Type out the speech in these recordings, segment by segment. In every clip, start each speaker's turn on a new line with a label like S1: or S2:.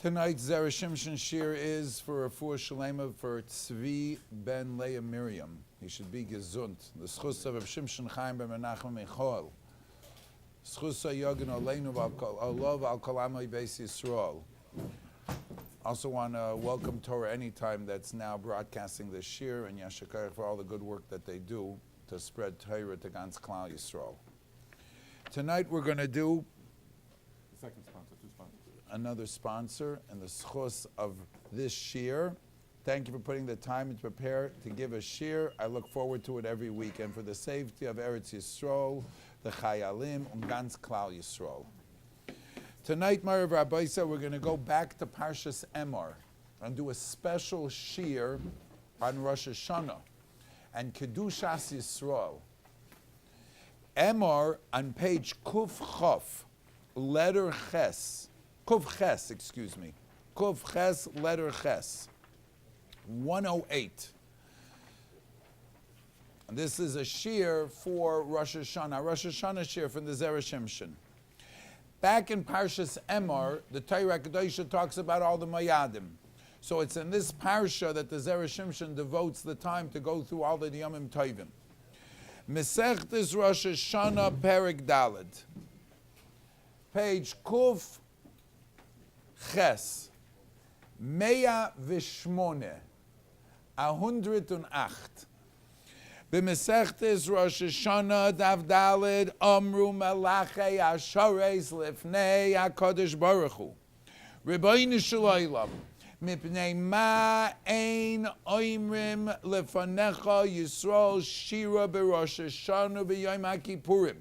S1: Tonight's Zera Shimshon Shiur is for a Refuah Shalema for Tzvi ben Leah Miriam. He should be gesund. The schus of Shimshon Chaim ben Menachem Michal. Schus Yogan Oleinu Olov Al Kolamai Beis Yisrael. Also want to welcome Torah Anytime that's now broadcasting this shiur, and Yashakar for all the good work that they do to spread Torah to Gans Klal Yisrael. Tonight we're going to do
S2: Second sponsor, two sponsors.
S1: Another sponsor and the schus of this shiur. Thank you for putting the time to prepare to give a shiur. I look forward to it every week, and for the safety of Eretz Yisrael, the Chayalim, and Gans Klal Yisrael. Tonight, Marav Rabbi said we're going to go back to Parshas Emor and do a special shiur on Rosh Hashanah and Kedushas Yisrael. Emor on page Kuf Chof, letter Ches, Kuf Ches, excuse me, Kuf Ches, letter Ches, 108. And this is a shiur for Rosh Hashanah, Rosh Hashanah shiur from the Zera Shimshon. Back in Parshas Emor, the Torah Kedosha talks about all the Mayadim. So it's in this parsha that the Zera Shimshon devotes the time to go through all the Yomim Tovim. Mesechtes Rosh Hashanah Perek Daled. Page Kuf Ches. Mea Vishmone. 108. B'Mesechtes Rosh Hashanah Dav Daled Amru Melachei Ashareis Lifnei HaKadosh Baruch Hu Rebbeinu Shel Olam Mipnei Ma Ein Oimrim Lefanecha Yisrael Shira B'Rosh Hashanah B'Yom HaKippurim.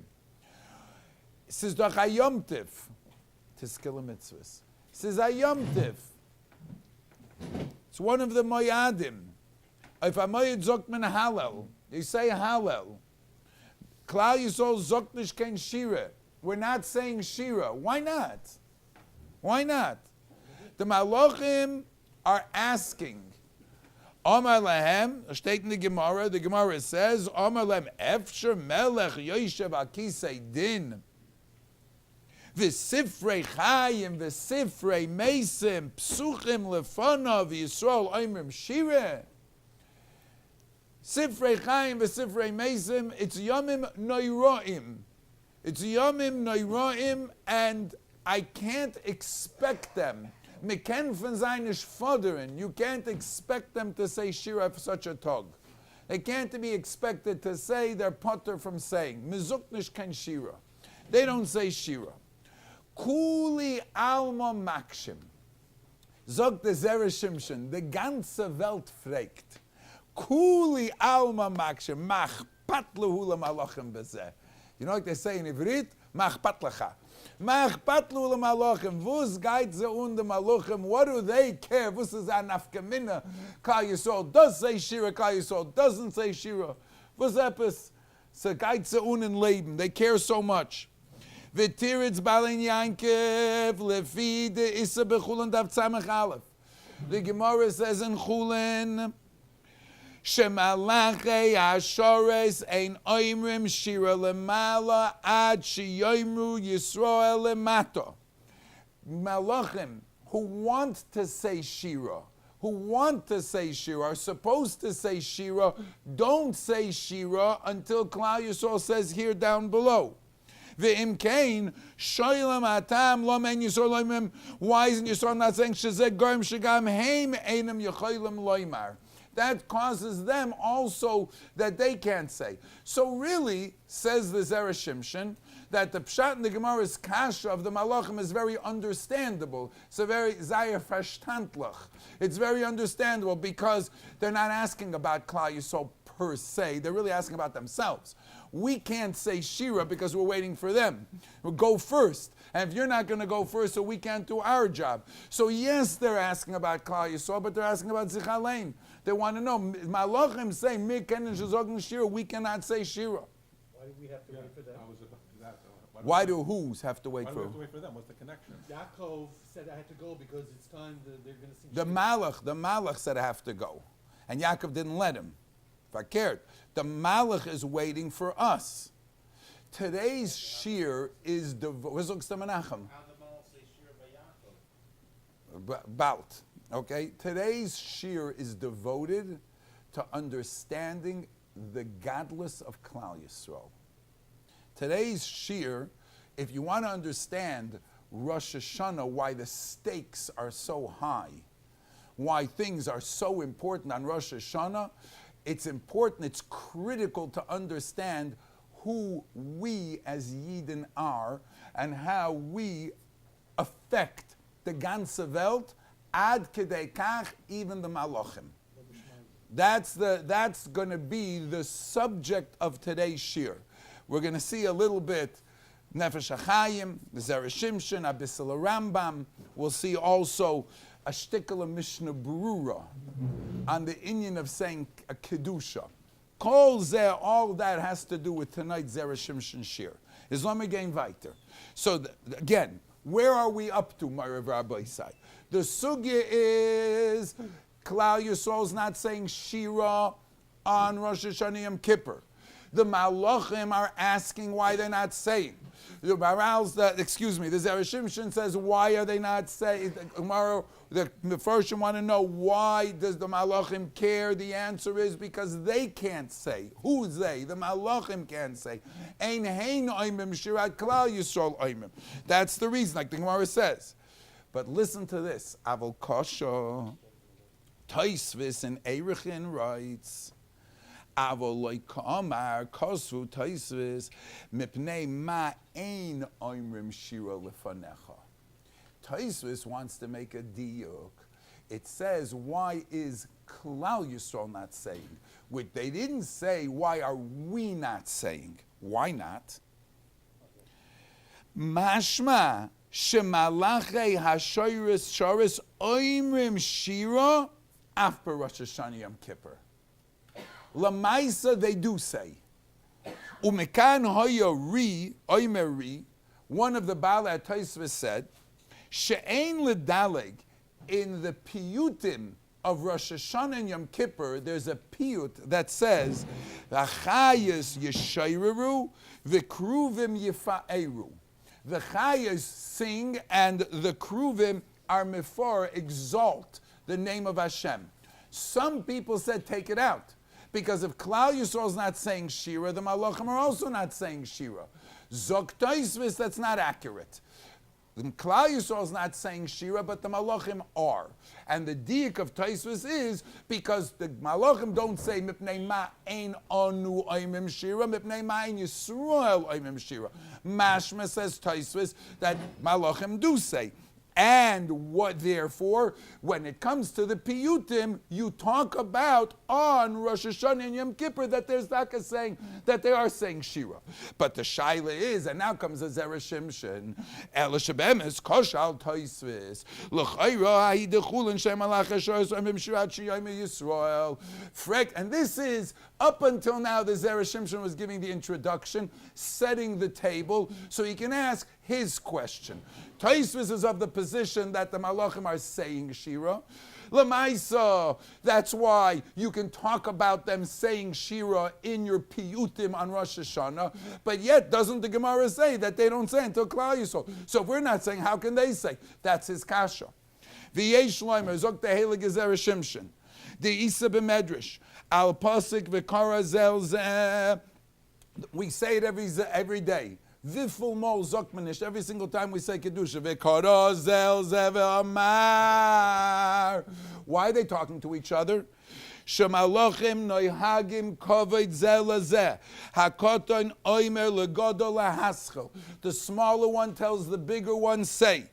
S1: It says doch a Yom Tiv Tiskele Mitzvahs. It says a Yom Tiv. It's one of the Moyadim. If a Moyad Zok Min Halal, you say Hallel. Klal Yisrael Zok Nish Ken Shira. We're not saying Shira. Why not? Why not? The Malachim are asking. Omar Lahem, steht in the Gemara says, Omar Lahem, Efsher Melech Yoshev Al Kisei Din. V'sifrei Chayim, v'sifrei Mesim, Psuchim Lefonav, Yisrael Oimrim Shira. Sifrei Chaim v'Sifrei Mesim, it's Yomim Noiraim. It's Yomim Noiraim, and I can't expect them. Meken von seinish foderen. You can't expect them to say Shira for such a tog. They can't be expected to say they're potter from saying. Mizuknish ken Shira. They don't say Shira. Kuli alma makshim. Zog the Zera Shimshon. The ganze Welt fragt. Kuli alma makshim mach patlu hula malachim bezeh. You know what they say in Ivrit? Mach patlacha. Mach patlu hula malachim. Vuz geit ze und the malachim. What do they care? Vuz is an afkamina. Klal Yisrael does say Shira. Klal Yisrael doesn't say Shira. Vuz epis. Se geit ze un in Leben. They care so much. V'tiritz balin yankev lefi de isa bechulin dav tzamach aleph. The Gemara says in Chulin, Shemalachei Ashores ein oimrim shira lemala ad sheyoimru Yisrael lemato. Malachim who want to say shira, are supposed to say shira, don't say shira until Klal Yisrael says here down below. Ve'im kain shoylam atam lo men Yisrael loimim. Why isn't Yisrael not saying shezeh gorim shegam heim einam yecholim loimar? That causes them also that they can't say. So really, says the Zera Shimshon, that the pshat in the Gemara's kasha of the malachim is very understandable. It's a very zayir verstandlich. It's very understandable because they're not asking about Klal Yisrael per se. They're really asking about themselves. We can't say Shira because we're waiting for them. We'll go first. And if you're not going to go first, so we can't do our job. So yes, they're asking about Klal Yisrael, but they're asking about Zichalein. They want to know. Malachim say, we cannot say Shira.
S3: Why do we have to wait for them?
S1: Why do who's have to wait
S2: Why
S1: for?
S2: do we have to wait for them? What's the connection?
S3: Yaakov said I had to go because it's time they're going to sing.
S1: The Malach said I have to go. And Yaakov didn't let him. Fakert. The Malach is waiting for us. Today's shiur is devoted. Bout. Okay? Today's shiur is devoted to understanding the gadlus of Klal Yisrael. Today's shiur, if you want to understand Rosh Hashanah, why the stakes are so high, why things are so important on Rosh Hashanah, it's important, it's critical to understand who we as Yidden are and how we affect the ganze Welt, ad kedei kach, even the Malachim. That's going to be the subject of today's shiur. We're going to see a little bit Nefesh HaChaim, the Zera Shimshon, Abisala Rambam. We'll see also a shtickle of Mishnah Berura on the inyan of saying a kedusha. Kol zeh, all that has to do with tonight's Zera Shimshon shiur. Islam again weiter. So again, where are we up to, my Rabbi Isai? The sugya is Klal Yisrael is not saying shira on Rosh Hashanah Yom Kippur. The Malachim are asking why they're not saying. The Zera Shimshon says, why are they not saying? Tomorrow, the Mefarshim want to know, why does the Malachim care? The answer is because they can't say. Who's they? The Malachim can't say. Ein hein oimim shirat Klal Yisrael oimim. That's the reason, like the Gemara says. But listen to this. Avol kosho. Taisvis and Erechin writes, Avoloi Kamar Kosvu Taisvis Mipnei Ma Ein Oimrim Shira Lefanecha. Taisvis wants to make a diuk. It says, why is Klal Yisrael not saying? Which they didn't say, why are we not saying? Why not? Mashma Shemalachei Hashoyris Sharis Oimrim Shira after Rosh Hashanah Yom Kippur. Lamaisa, they do say. Umekan hoya ri, oimer ri, one of the Bala Taisva said, she'ein ledaleg, in the piyutim of Rosh Hashanah and Yom Kippur, there's a piyut that says, V'chayas yeshayreru, v'kruvim yifa'eru. The chayas sing and the kruvim are mefor, exalt the name of Hashem. Some people said take it out. Because if Klal Yisrael is not saying Shira, the Malachim are also not saying Shira. Zok Taisvis, that's not accurate. The Klal Yisrael is not saying Shira, but the Malachim are. And the diak of Taisvis is because the Malachim don't say Mipnei Ma Ein Anu Oimim Shira, Mipnei Ma Ein Yisrael Oimim Shira. Mashma says Taisvis that Malachim do say. And what, therefore, when it comes to the piyutim, you talk about on Rosh Hashanah and Yom Kippur that there's Daka saying that they are saying Shira. But the shaila is, and now comes the Zera Shimshon, El Shebemes Koshal Taisvis L'chayra Ha'idechulin Shem Alach Hashoyos Amim Shirat Shiyayim Yisrael. And this is, up until now, the Zera Shimshon was giving the introduction, setting the table, so he can ask his question. Taisvis is of the position that the Malachim are saying Shira. Lamaisa, that's why you can talk about them saying Shira in your piyutim on Rosh Hashanah, but yet doesn't the Gemara say that they don't say until Klal Yisrael? So if we're not saying, how can they say? That's his kasha. V'yesh loimer, zok tehelig Zera Shimshon. The Isa b'medrash, al pasik v'kara zel zeh. We say it every day. Viful mol zokmanish. Every single time we say kedusha, v'kara zel zeh ve'amar. Why are they talking to each other? Shemalachim noihagim koved zel zeh. Hakoton oimer legodol lahaschel. The smaller one tells the bigger one, say.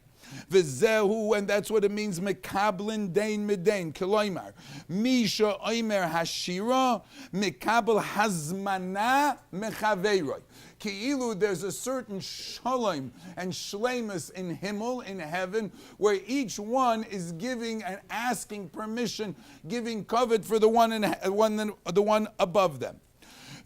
S1: V'zehu, and that's what it means, mekablin dain medain, kiloimar. Misha oimer hashira, mekabel hazmana mechaveiroi. Ki'ilu, there's a certain shalom and shlemus in Himmel, in heaven, where each one is giving and asking permission, giving covet for the one above them.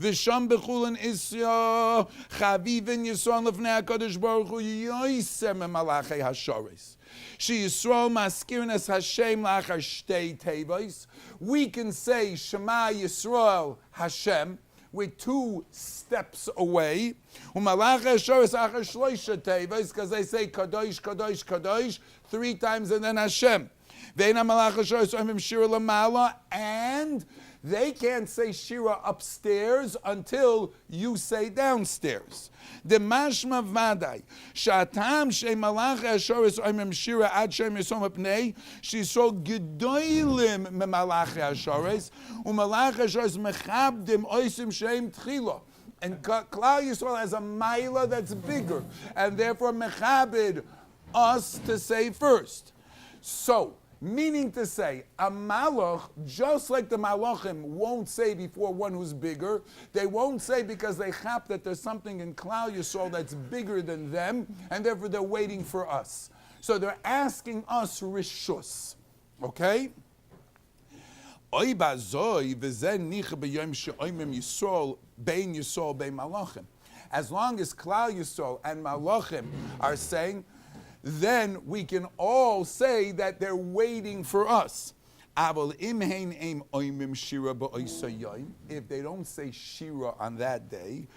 S1: V'sham b'chulin isya chavivin yisrael lefnei HaKadosh Baruch Hu yoiser memalachei hashoris. She Yisrael maskirnes Hashem lachar shtei tevos. We can say Shema Yisrael Hashem. we're 2 steps away. Because they say Kadosh, Kadosh, Kadosh 3 times and then Hashem. And they can't say Shira upstairs until you say downstairs. The mashma vaday shatam she malach ashoris oimem Shira ad shem yisom apnei shisol gedolim me malach ashoris umalach ashoris mechabdim oisim shem tchila. And Klal Yisrael has a maila that's bigger, and therefore mechabed us to say first. So, meaning to say, a malach, just like the malachim won't say before one who's bigger, they won't say because they chap that there's something in Klal Yisrael that's bigger than them, and therefore they're waiting for us. So they're asking us rishus. Okay? Oy bazoi v'zen nicha b'yom she'oimim Yisrael bein Yisrael bein malachim. As long as Klal Yisrael and malachim are saying, then we can all say that they're waiting for us. If they don't say Shira on that day,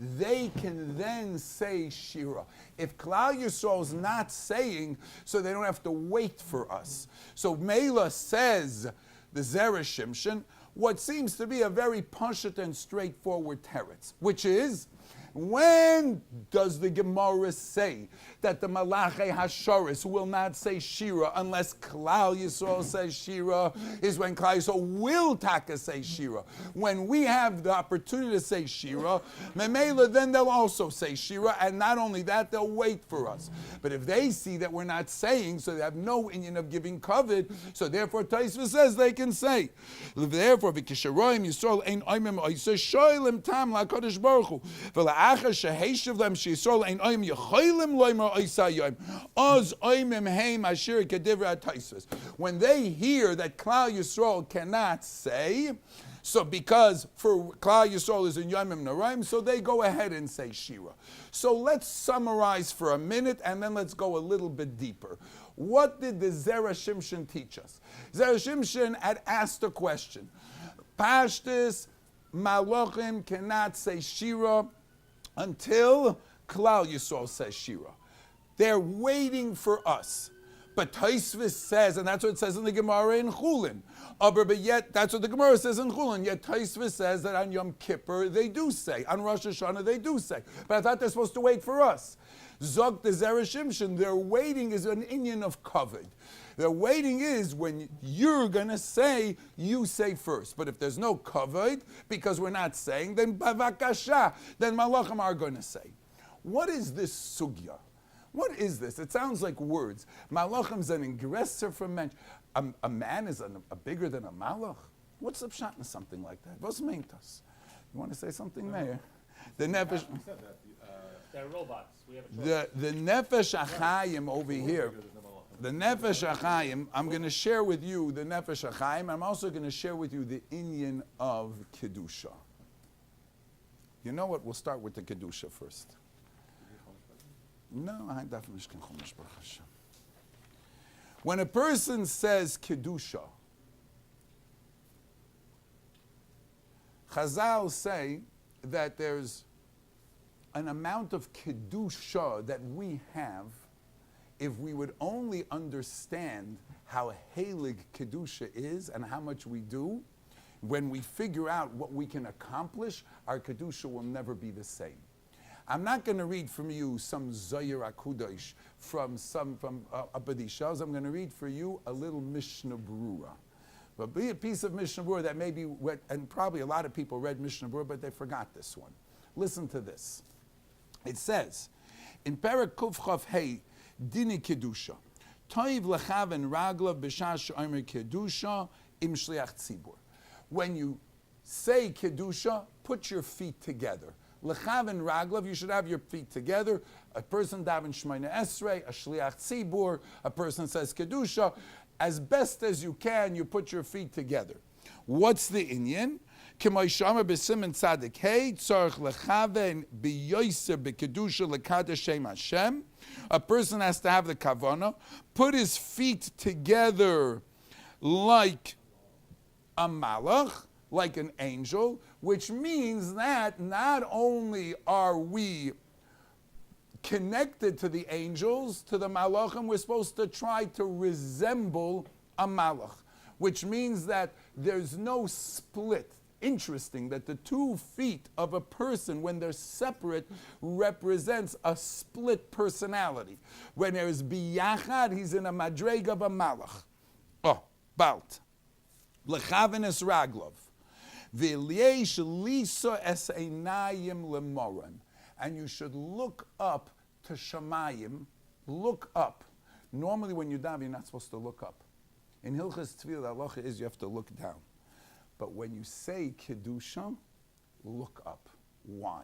S1: they can then say Shira. If Klal Yisrael is not saying, so they don't have to wait for us. So Mela says, the Zera Shimshon, what seems to be a very pashut and straightforward teretz, which is, when does the Gemara say that the Malachi Hasharis will not say Shira unless Klal Yisrael says Shira? Is when Klal Yisrael will taka say Shira. When we have the opportunity to say Shira, Memela, then they'll also say Shira, and not only that, they'll wait for us. But if they see that we're not saying, so they have no Indian of giving covet, so therefore Taisva says they can say. Therefore, V'kisharoim Yisrael ein oimim oiseh shoylim tam la'kadosh baruch hu. When they hear that Klal Yisrael cannot say, so because for Klal Yisrael is in Yomim Naraim, so they go ahead and say Shira. So let's summarize for a minute and then let's go a little bit deeper. What did the Zera Shimshon teach us? Zera Shimshon had asked a question. Parshas, Malachim cannot say Shira until Klal Yisrael says Shira. They're waiting for us. But Taisvis says, and that's what it says in the Gemara in Chulin. But yet, that's what the Gemara says in Chulin. Yet Taisvis says that on Yom Kippur they do say. On Rosh Hashanah they do say. But I thought they're supposed to wait for us. Zog the Zera Shimshon, their waiting is an inyan of kavod. Their waiting is when you're going to say, you say first. But if there's no kavod, because we're not saying, then bavakasha, then malachim are going to say. What is this sugya? What is this? It sounds like words. Malachim is an ingresser from men. A man is bigger than a malach? What's the pshat in something like that? Was meint das? You want to say something, Mayor? The nefesh...
S4: They're robots. We have a choice.
S1: The nefesh achayim over here... The Nefesh HaChaim, I'm going to share with you the Nefesh HaChaim. I'm also going to share with you the inyan of Kedusha. You know what? We'll start with the Kedusha first. No, I definitely can Chumash Baruch Hashem. When a person says Kedusha, Chazal say that there's an amount of Kedusha that we have if we would only understand how Heilig Kedusha is and how much we do. When we figure out what we can accomplish, our Kedusha will never be the same. I'm not going to read from you some Zohar HaKudosh from Abadishas. I'm going to read for you a little Mishnah Berurah. But be a piece of Mishnah Berurah that maybe, and probably a lot of people read Mishnah Berurah, but they forgot this one. Listen to this. It says, in Perek Kuf Chav Hey, Dini Kedusha, Toiv lechaven raglav b'shash omer Kedusha im shliach tzibur. When you say Kedusha, put your feet together. Lechaven raglav, you should have your feet together. A person daven Shemona Esrei, a shliach tzibur, a person says Kedusha. As best as you can, you put your feet together. What's the inyan? K'moishama b'simen tzadik hey, tzarech lechaven b'yoyser b'kedusha l'kadosh shem Hashem. A person has to have the kavanah, put his feet together like a malach, like an angel, which means that not only are we connected to the angels, to the malachim, we're supposed to try to resemble a malach, which means that there's no split. Interesting that the 2 feet of a person, when they're separate, represents a split personality. When there's biyachad, he's in a madreg of a malach. Oh, balt. Lechavenes raglov. V'liesh lisa es einayim lemoran. And you should look up to Shamayim. Look up. Normally when you daven, you're not supposed to look up. In Hilchas Tefillah, the halacha is you have to look down. But when you say Kedusha, look up. Why?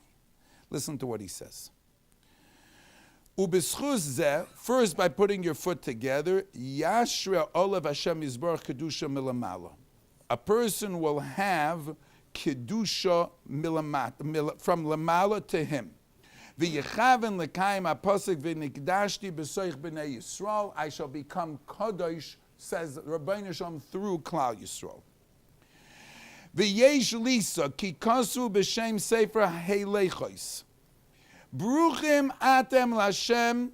S1: Listen to what he says. Ubeschus zeh, first by putting your foot together, Yashra Olav Hashem Yisbarach Kedusha Milamala. A person will have Kedusha from Lamala to him. V'yechaven l'kayim ha'posek v'nikdashti b'soich b'nei Yisrael. I shall become Kadosh, says Rabbeinu Shalom, through Klal Yisrael. V'yesh lisa ki kasu b'shem sefer heileichos. Bruchim atem l'Hashem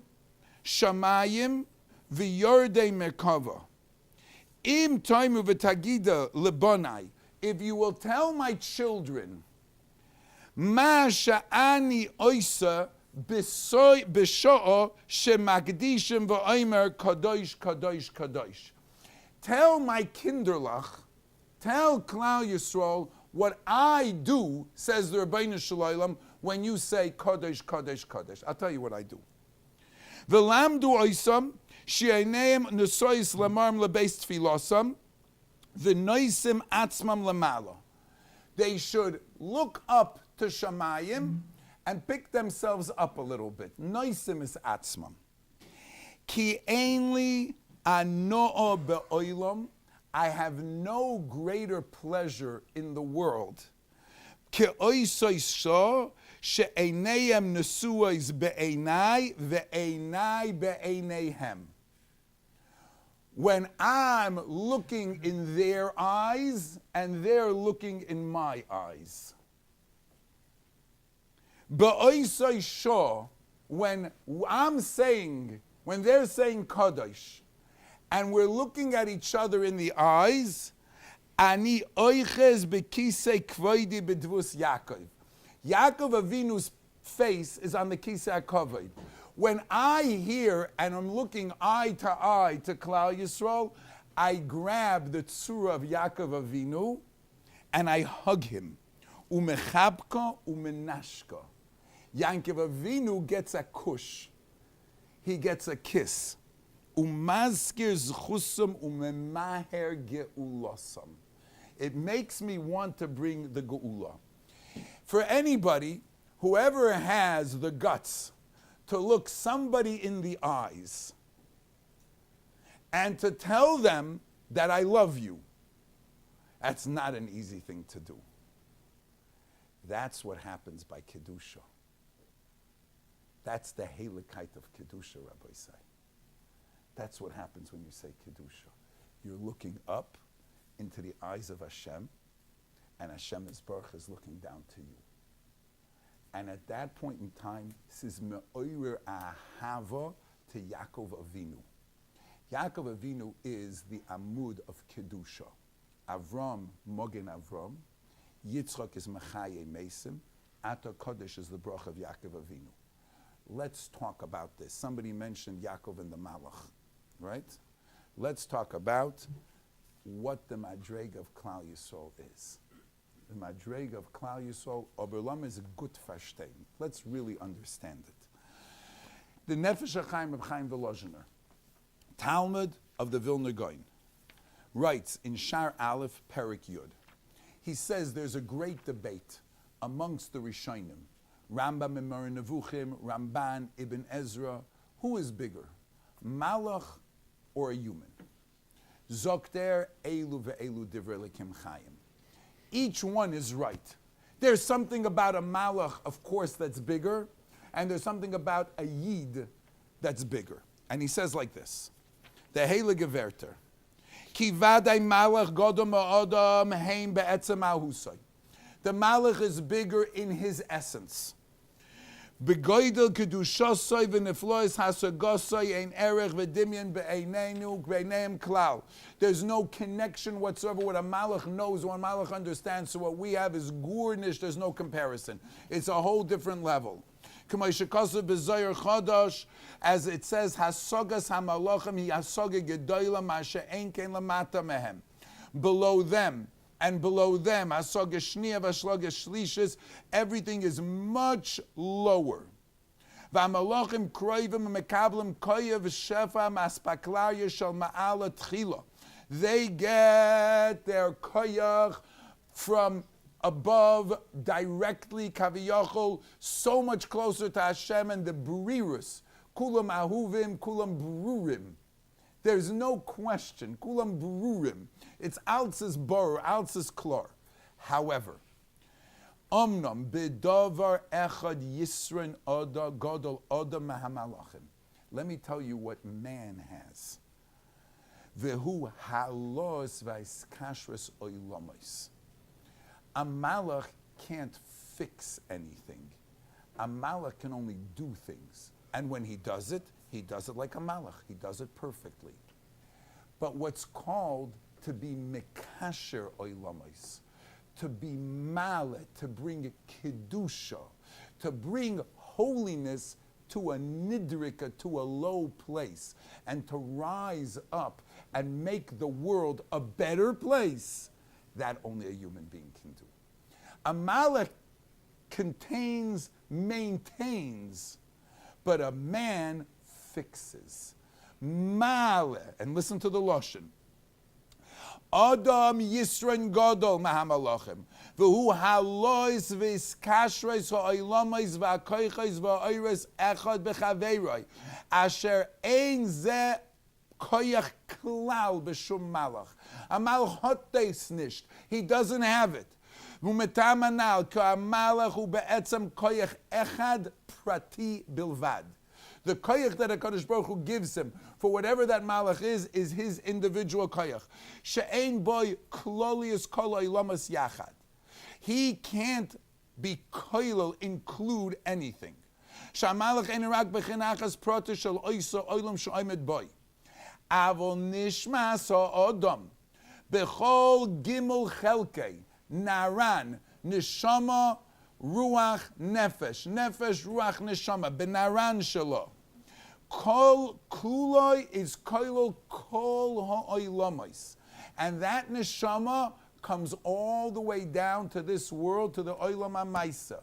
S1: shamayim v'yordei merkava. Im toimu v'tagida lebonai. If you will tell my children, Ma sha'ani oisa b'sho'o shemagdishim v'oimer kadosh, kadosh, kadosh. Tell my kinderlach, tell Klal Yisrael what I do, says the Rabbeinu Shalom, when you say kadosh, kadosh, kadosh. I'll tell you what I do. V'lamdu oisam she'eneim nesois lamarm lebeis tfilosam v'noisim atzmam lamala. They should look up to Shamayim and pick themselves up a little bit. Noisim is atzmam. Ki einli ano'o be'oilam. I have no greater pleasure in the world. Ki oisois sho she'einayem nesuois be'einai ve'einai be'einayhem. When I'm looking in their eyes and they're looking in my eyes. Ba'oisai shah, when I'm saying, when they're saying Kadosh, and we're looking at each other in the eyes, ani oiches bekisei kvoidi bedvus Yaakov. Yaakov Avinu's face is on the kisei kavod. When I hear and I'm looking eye to Klal Yisrael, I grab the tzura of Yaakov Avinu and I hug him. Umechabka umenashka. Yaakov Avinu gets a kush. He gets a kiss. Umazkir zchusam umemaher geulasam. It makes me want to bring the geula. For anybody, whoever has the guts to look somebody in the eyes and to tell them that I love you, that's not an easy thing to do. That's what happens by Kedusha. That's the Helikite of Kedusha, Rabbi say. That's what happens when you say Kedusha. You're looking up into the eyes of Hashem, and Hashem Berger is looking down to you. And at that point in time, this is Me'oyer Ahava to Yaakov Avinu. Yaakov Avinu is the Amud of Kedusha. Avram, Mogen Avram. Yitzchak is Mechaye Mesim. Ata Kodesh is the Brach of Yaakov Avinu. Let's talk about this. Somebody mentioned Yaakov and the Malach, right? Let's talk about what the Madreg of Klal Yisrael is. The Madreg of Klal Yisrael, Oberlam is a good verstehen. Let's really understand it. The Nefesh HaChaim of Chaim Volozhiner, Talmud of the Vilna Gaon, writes in Shar Aleph Perik Yud. He says there's a great debate amongst the Rishonim, Rambam and Moreh Nevuchim, Ramban, Ibn Ezra. Who is bigger, Malach or a human? Zokter Elu ve'elu divrei Elokim Chaim. Each one is right. There's something about a Malach, of course, that's bigger, and there's something about a Yid that's bigger. And he says like this, the Heilige Werter, Ki vadai malach godom ha'adam heim be'etzem ahusai. The malach is bigger in his essence. Begoidel kedushasai v'neflois hasagosai ein erech v'dimyan be'einenu b'eineim klal. There's no connection whatsoever. What a malach knows, what a malach understands. So what we have is gurnish. There's no comparison. It's a whole different level. As it says, hasogas hamalachim hi hasoga gedoyla mashe ein kein lamata mehem. Below them, and below them, hasoga shniya v'ashloga shlishis, everything is much lower. V'amalachim kroivim mekablim koyev shefa maspaklarya shel ma'ala tchila. They get their koyach from above, directly, kaviyachol, so much closer to Hashem and the brirus. Kulam ahuvim, kulam brurim. There's no question. Kulam brurim. It's altzis bor, altzis klor. However, omnam bedavar echad yisran oda godol oda mahamalachim. Let me tell you what man has. Vehu halos vaiskashres oilamos. A malach can't fix anything. A malach can only do things. And when he does it like a malach. He does it perfectly. But what's called to be mekasher oilamos, to be malet, to bring kedusha, to bring holiness to a nidrika, to a low place, and to rise up and make the world a better place, that only a human being can do. A malach contains, maintains, but a man fixes. Malach, and listen to the lashon. Adam Yisran Gadol Mahamalachim. V'hu halois v'iskashreis ha'olamais v'akoichais v'oires echad b'chaveiroi. Asher ein ze koyach klal b'shum malach. A malach hotes nisht. He doesn't have it. V'umetam anal ka'amalach hu be'etzem koyach echad prati bilvad. The koyach that HaKadosh Baruch Hu gives him for whatever that malach is his individual koyach. She'ein boy klolius kol ha'olamas yachad. He can't be koilel, include anything. Sha'malach ein rak b'chinachas prota shel oisa oilam she'oimed boy. Avol nishmas ha'odam b'chol gimel chelkei naran neshama ruach nefesh, nefesh ruach neshama, benaran shelo. Kol kuloi is koilol kol ha'oilamos. And that neshama comes all the way down to this world, to the oilam ha'maisa.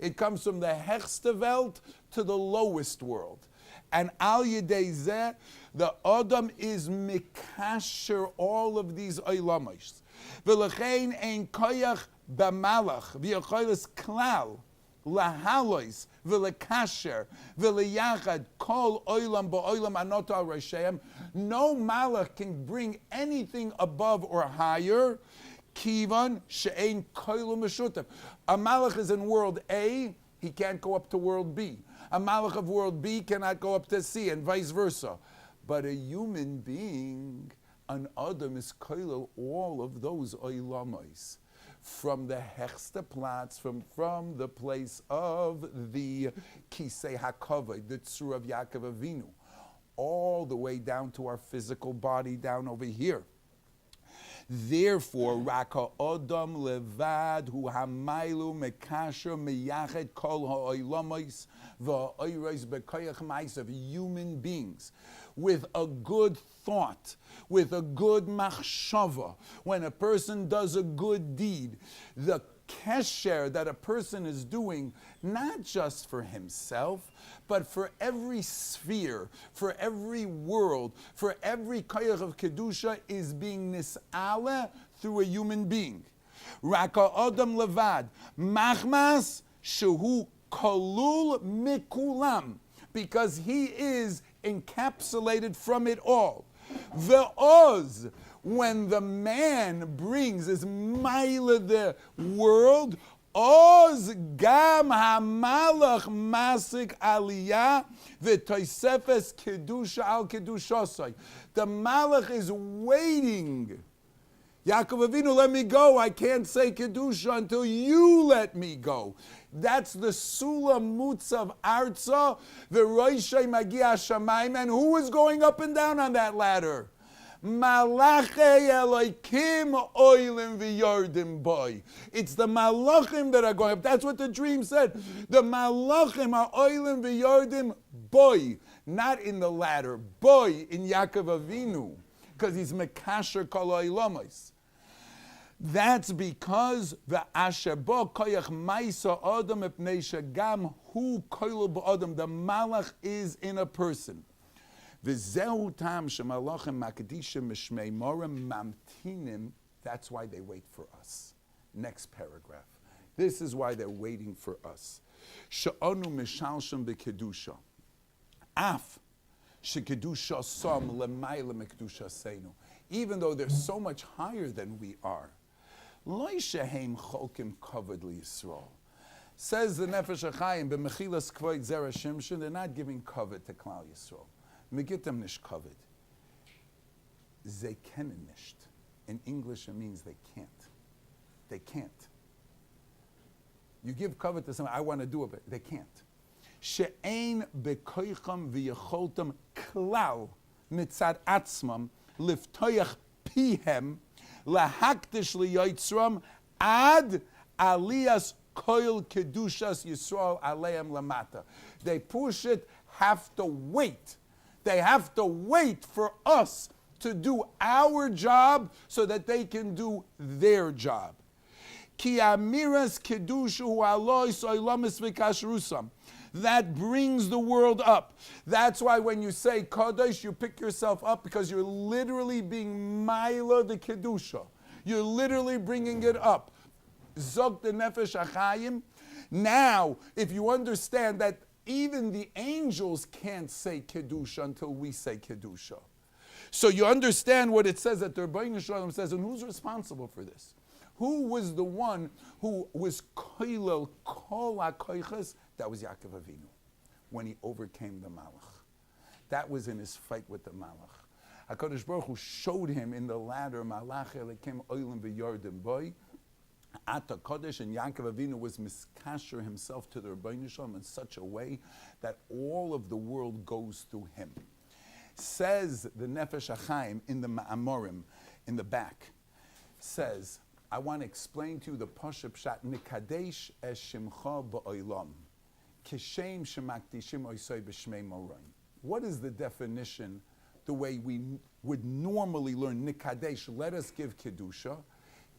S1: It comes from the hechste Welt to the lowest world. And al yedei zeh, the Adam is mikasher all of these oilamos. V'lechein ein koyach b'malach v'yacholis klal lahalois v'lekasher v'leyachad kol oilam ba'oilam anot al rosheim. No malach can bring anything above or higher. Kivan she'ein koilu meshutav. A malach is in world A, he can't go up to world B. A malach of world B cannot go up to C, and vice versa. But a human being, an Adam, is koilel all of those oilamos. From the hechste Platz, from the place of the Kisei HaKavod, the Tzur of Yaakov Avinu, all the way down to our physical body down over here. Therefore, Raka Adam Levad Hu Hamailu Mekasher Meyachet Kol Ha'oilamos Va'oiros Bekoyach Mais of human beings with a good thought, with a good machshava. When a person does a good deed, the kesher that a person is doing, not just for himself, but for every sphere, for every world, for every koyach of kedusha, is being nis'ala through a human being. Raka Adam Levad, machmas shehu kolul mikulam, because he is encapsulated from it all. The oz, when the man brings his maila the world, Oz gam hamalach masik aliyah v'toisefes kedusha al kedushosai. The malach is waiting. Yaakov Avinu, let me go. I can't say kedusha until you let me go. That's the sulam mutzav arza v'roishay magia shamayim. And who is going up and down on that ladder? Malachei Elokim oilim v'yardim boy. It's the malachim that are going up. That's what the dream said. The malachim are oilim v'yardim boy. Not in the ladder. Boy in Yaakov Avinu. Because he's mekasher kol oilamos. That's because the ashabo koyach maisa adam epnei shagam hu koil b'adam. The malach is in a person. V'zehu tam shemalachim makadishim mishmei morim mamtinim. That's why they wait for us. Next paragraph. This is why they're waiting for us. She'onu mishalshim b'kedusha. Af shekedusha som lemayla mekdusha seinu. Even though they're so much higher than we are. Lo shehem cholkim kavod liYisrael. Says the Nefesh HaChaim b'mechilas kvoid Zera Shimshon, they're not giving kavod to Klal Yisrael. Megitem nish kavod. Ze kenen nisht. In English it means they can't. They can't. You give kavod to someone, I want to do it, but they can't. She'ein bekoicham v'yecholtam klal mitzad atzmam liftoyach pihem lahakdish liyotzram ad aliyas koil kedushas Yisrael aleim lamata. They push it, have to wait. They have to wait for us to do our job so that they can do their job. Ki amiras kedushu alois oilamis v'kashrusam. That brings the world up. That's why when you say Kadosh, you pick yourself up because you're literally being Maila the Kedusha. You're literally bringing it up. Zog the Nefesh HaChaim. Now, if you understand that even the angels can't say Kedusha until we say Kedusha. So you understand what it says that the Rebbeinu Shalom says, and who's responsible for this? Who was the one who was koilel kol ha-koiches? That was Yaakov Avinu, when he overcame the Malach. That was in his fight with the Malach. HaKadosh Baruch Hu showed him in the ladder, Malach Elikim oilim v'yardim boy, Ata Kodesh, and Yaakov Avinu was miskasher himself to the Rebbeinu Shalom in such a way that all of the world goes through him. Says the Nefesh HaChaim in the Ma'amorim, in the back, says, I want to explain to you the Pasha Pshat, Nikadesh es Shimcha ba'olam. Kishem shemakdishim oisoi b'shmei moraim. What is the definition, the way we would normally learn Nikadesh, let us give Kedusha.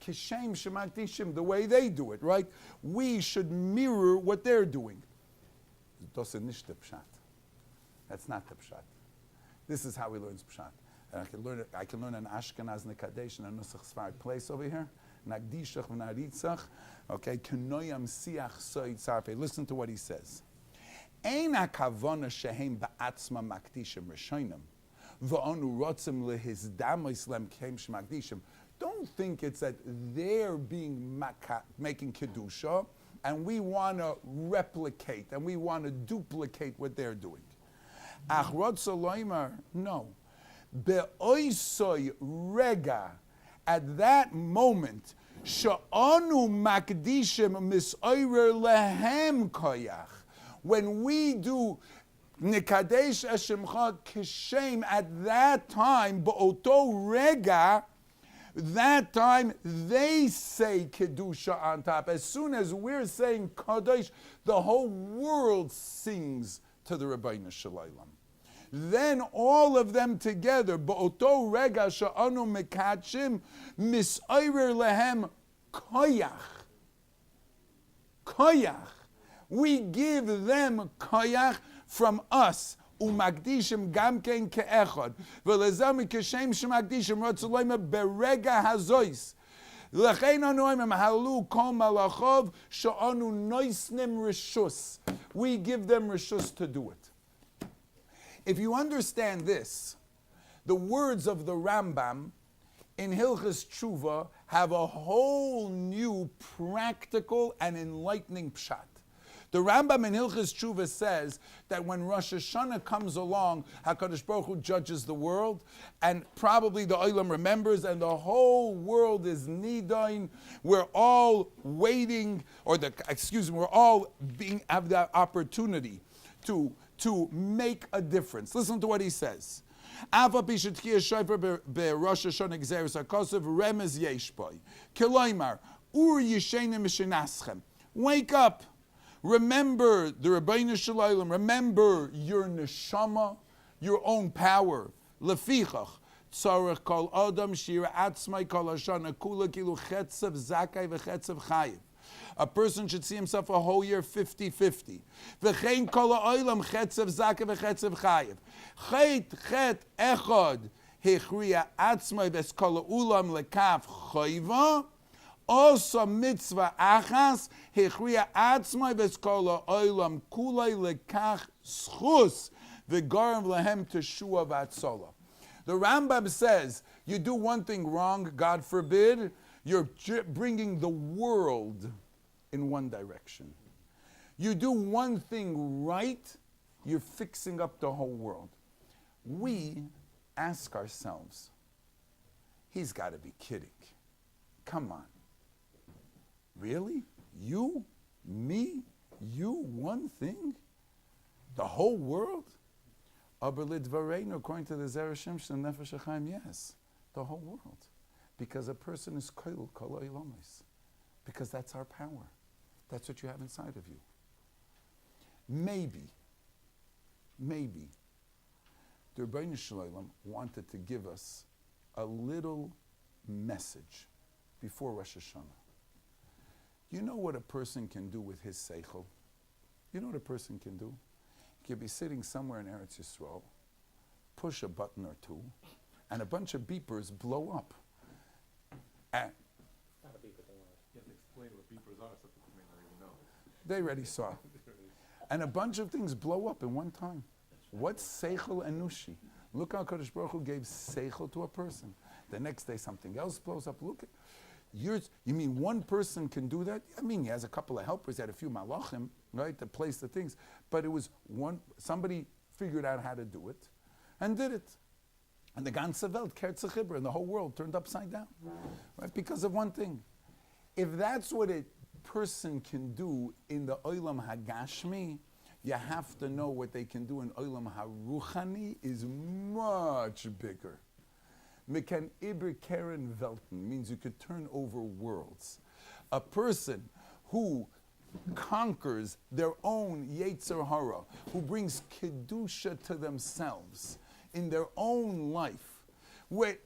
S1: Kishem shemakdishim, the way they do it, right? We should mirror what they're doing. Das ist nicht der Pshat. That's not the Pshat. This is how he learns Pshat. And I can learn an Ashkenaz Nikadesh in a Nusach Sfard place over here. Nagdishach v'naritzach, okay, kenoyam siach soid sarpe. Listen to what he says. Ein hakavona shehem ba'atzma makdishim rishonim, v'onu rotzim lehizdamos lem kem shmakdishim. Don't think it's that they're being making kedusha, and we want to replicate, and we want to duplicate what they're doing. Ach rotza loimer, no. Be'oisoi rega, at that moment, sha'anu makdishim mis'oirer lehem koyach. When we do nikadesh eshimcha kishem, at that time, ba'oto rega, that time they say kedusha on top. As soon as we're saying kadosh, the whole world sings to the Rebbeinu Shalom. Then all of them together, ba'oto rega sha'anu mekachim mis'oirer lehem koyach. Koyach. We give them koyach from us. Umagdishim gamkein ke'echad. V'lezami keshem shemagdishim rotzulema berega hazois. L'chein anoimim halu kol malachov sha'anu noisnim rishus. We give them rishus to do it. If you understand this, the words of the Rambam in Hilchas Tshuva have a whole new practical and enlightening pshat. The Rambam in Hilchas Tshuva says that when Rosh Hashanah comes along, HaKadosh Baruch Hu judges the world, and probably the Olam remembers, and the whole world is nidain. We're all waiting, we're all have the opportunity to make a difference. Listen to what he says. Ava bishetchia shayfer beRosh Hashanah gzeres hakosov remez yeshboi kiloymar ur yishenim mishenaschem. Wake up. Remember the Rabbeinu Shalom. Remember your neshama, your own power. Lefichach tzarech kol adam shira atzmai kol hashana kula kilu chetzav zakai v'chetzav chayiv. A person should see himself a whole year 50-50. V'chein kol ha'olam chetzav zakai v'chetzav chayiv. Chet echad hechriya atzmai v'es kol ha'ulam lekaf chayva. Also mitzvah achas hechriya atzmai v'skola oilam kulay lekach schus v'garam lehem teshua v'atzola. The Rambam says you do one thing wrong, God forbid, you're bringing the world in one direction. You do one thing right, you're fixing up the whole world. We ask ourselves, he's got to be kidding. Come on. Really? You? Me? You? One thing? The whole world? According to the Zera Shimshon, Nefesh Chaim, yes. The whole world. Because a person is koil kol ilamis. Because that's our power. That's what you have inside of you. Maybe, the Rabbeinu Shalom wanted to give us a little message before Rosh Hashanah. You know what a person can do with his seichel? You know what a person can do? He could be sitting somewhere in Eretz Yisrael, push a button or two, and a bunch of beepers blow up. And
S4: Not a beeper, don't worry.
S2: You have to explain what beepers are so people may not even know.
S1: they already saw. And a bunch of things blow up in one time. What's seichel enushi? Look how Kadosh Baruch Hu gave seichel to a person. The next day something else blows up. Look at you mean one person can do that? I mean, he has a couple of helpers, he had a few malachim, right, to place the things. But it was somebody figured out how to do it and did it. And the ganze Welt, Kerze Chibra, and the whole world turned upside down, right, because of one thing. If that's what a person can do in the Olam Hagashmi, you have to know what they can do in Olam HaRuchani is much bigger. Mekan Iber Keren Welten means you could turn over worlds. A person who conquers their own Yetzer Hara, who brings Kedusha to themselves in their own life,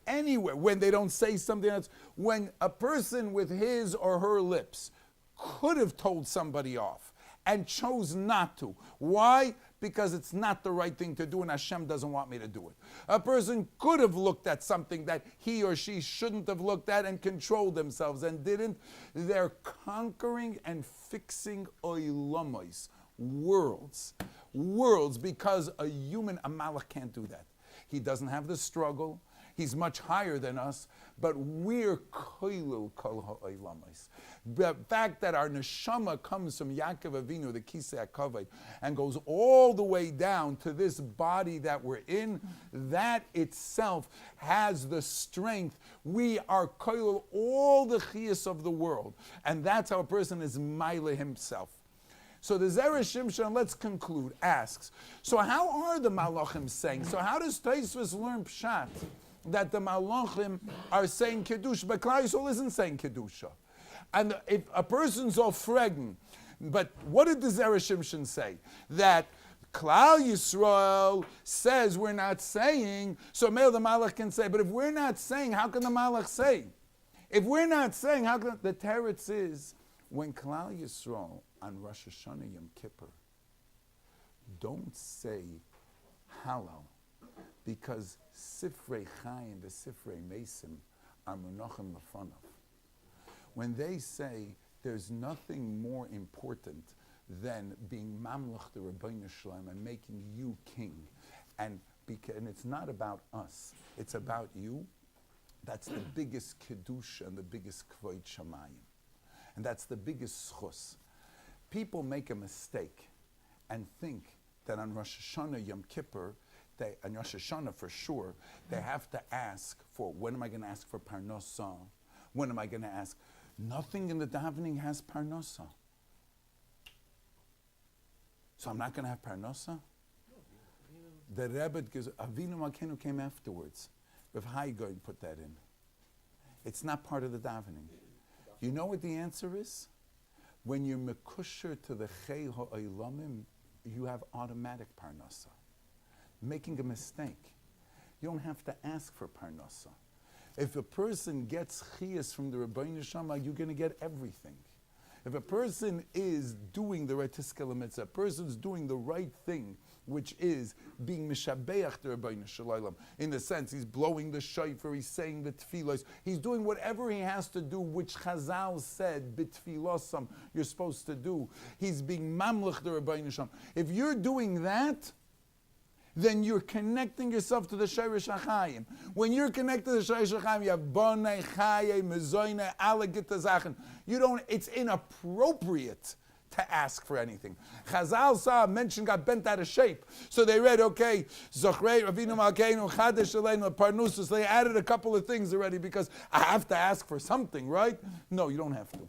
S1: anywhere, when they don't say something else, when a person with his or her lips could have told somebody off and chose not to. Why? Because it's not the right thing to do and Hashem doesn't want me to do it. A person could have looked at something that he or she shouldn't have looked at and controlled themselves and didn't. They're conquering and fixing oilamos, worlds, because a malach can't do that. He doesn't have the struggle. He's much higher than us, but we're koilul kol ha'olamos. The fact that our neshama comes from Yaakov Avinu, the Kisei HaKavod, and goes all the way down to this body that we're in, that itself has the strength. We are koilul all the chiyas of the world, and that's how a person is maile himself. So the Zera Shimshon, let's conclude, asks, so how are the malachim saying? So how does Tosfos learn pshat that the malachim are saying kedusha, but Klal Yisrael isn't saying kedusha? And if a person's all freggen, but what did the Zera Shimshon say? That Klal Yisrael says we're not saying, so maybe the malach can say, but if we're not saying, how can the malach say? If we're not saying, how can the teretz is, when Klal Yisrael on Rosh Hashanah Yom Kippur don't say Hallel, because Sifrei Chaim, the Sifrei Mesim are Menachem Lefanav. When they say there's nothing more important than being Mamlech the Rabbeinu Shalom and making you king, and it's not about us, it's about you, That's the biggest kedusha and the biggest kvod shamayim. And that's the biggest schus. People make a mistake and think that on Rosh Hashanah, Yom Kippur, on Rosh Hashanah for sure, they have to ask for, when am I going to ask for parnosa? When am I going to ask? Nothing in the davening has parnosa. So I'm not going to have parnosa? The Rebbe gives, Avinu Malkeinu came afterwards. Rav Hai Gaon put that in. It's not part of the davening. You know what the answer is? When you're mekusher to the Chei Ha'olamim, you have automatic parnasa. Making a mistake. You don't have to ask for parnasa. If a person gets chiyas from the Rabbeinu Shama, you're going to get everything. If a person is doing the right tiskele mitzvah, a person's doing the right thing, which is being mishabeach the Rabbeinu Shalom, in the sense he's blowing the shofar, he's saying the tefillos, he's doing whatever he has to do, which Chazal said, bitfilosam, you're supposed to do. He's being mamlech the Rabbeinu Shalom. If you're doing that, then you're connecting yourself to the Shirish HaChaim. When you're connected to the Shirish HaChaim, you have Bonei, Chaye, Mezoine, alle Gitte Sachen. It's inappropriate to ask for anything. Chazal saw a mention got bent out of shape. So they read, okay, Zochrei, Ravinu Malkeinu, Chadesh Aleinu, Parnusus. They added a couple of things already because I have to ask for something, right? No, you don't have to.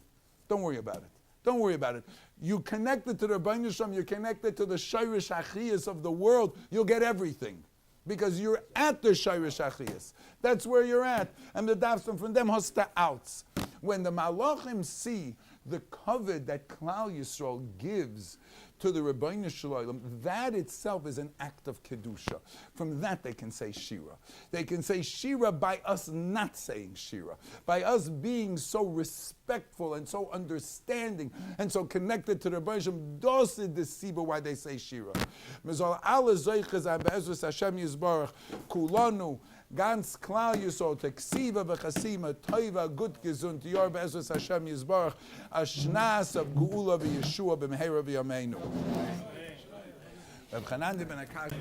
S1: Don't worry about it. Don't worry about it. You connected to the Rabbeinu Shalom, you're connected to the Shirish Achiyas of the world, you'll get everything. Because you're at the Shirish Achiyas. That's where you're at. And the Davstam from them hosta outs. When the Malachim see the covet that Klal Yisrael gives to the Rabbeinu Shalom, that itself is an act of Kedusha. From that they can say Shira. They can say Shira by us not saying Shira. By us being so respectful and so understanding and so connected to the Rabbeinu Shalom. Those is the Siba why they say Shira. Mizal ala zoiches abezus Hashem Yisbarach kulanu ganz Klal Yisrael teksiva v'chasima toiva gut gesund yor be'ezus Hashem Yisbarach ashnas of geula v'yeshua b'mehera v'yameinu. Reb Chanan ben Akash